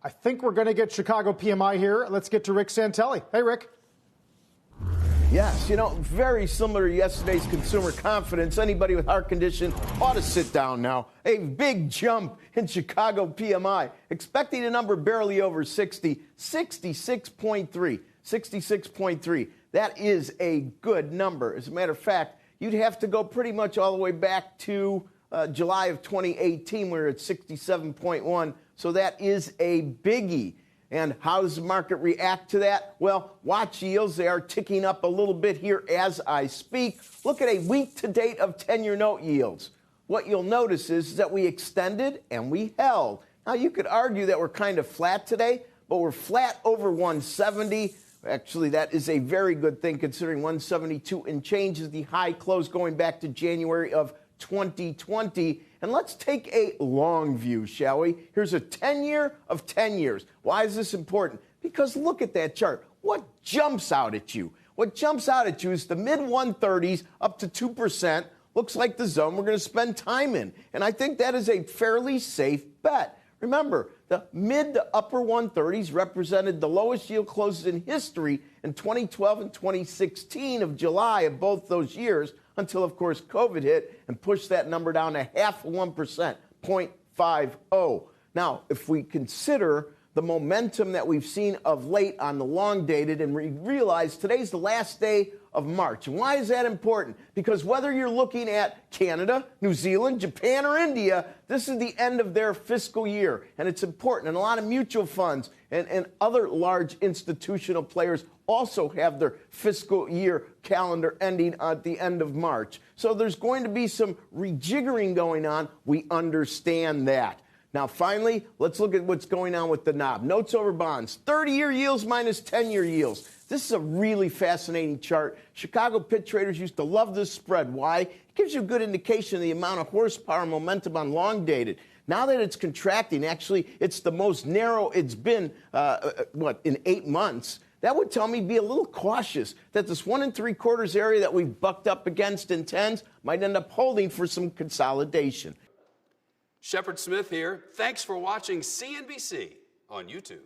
I think we're going to get Chicago PMI here. Let's get to Rick Santelli. Hey, Rick. Yes, very similar to yesterday's consumer confidence. Anybody with heart condition ought to sit down now. A big jump in Chicago PMI. Expecting a number barely over 60, 66.3. 66.3. That is a good number. As a matter of fact, you'd have to go pretty much all the way back to July of 2018, where it's 67.1. So that is a biggie. And how does the market react to that? Well, watch yields. They are ticking up a little bit here as I speak. Look at a week-to-date of 10-year note yields. What you'll notice is that we extended and we held. Now, you could argue that we're kind of flat today, but we're flat over 170. Actually, that is a very good thing considering 172 and change is the high close going back to January of 2020. And let's take a long view, shall we? Here's a 10-year of 10 years. Why is this important? Because look at that chart. What jumps out at you? What jumps out at you is the mid-130s up to 2%. Looks like the zone we're going to spend time in. And I think that is a fairly safe bet. Remember, the mid to upper 130s represented the lowest yield closes in history in 2012 and 2016 of July of both those years, until, of course, COVID hit and pushed that number down to 0.5%, 0.50. Now, if we consider the momentum that we've seen of late on the long dated and realize today's the last day of March. And why is that important? Because whether you're looking at Canada, New Zealand, Japan, or India, this is the end of their fiscal year. And it's important. And a lot of mutual funds and other large institutional players also have their fiscal year calendar ending at the end of March. So there's going to be some rejiggering going on. We understand that. Now, finally, let's look at what's going on with the knob. Notes over bonds, 30-year yields minus 10-year yields. This is a really fascinating chart. Chicago pit traders used to love this spread. Why? It gives you a good indication of the amount of horsepower and momentum on long dated. Now that it's contracting, actually, it's the most narrow it's been, in 8 months. That would tell me be a little cautious that this 1 3/4 area that we've bucked up against in 10s might end up holding for some consolidation. Shepard Smith here. Thanks for watching CNBC on YouTube.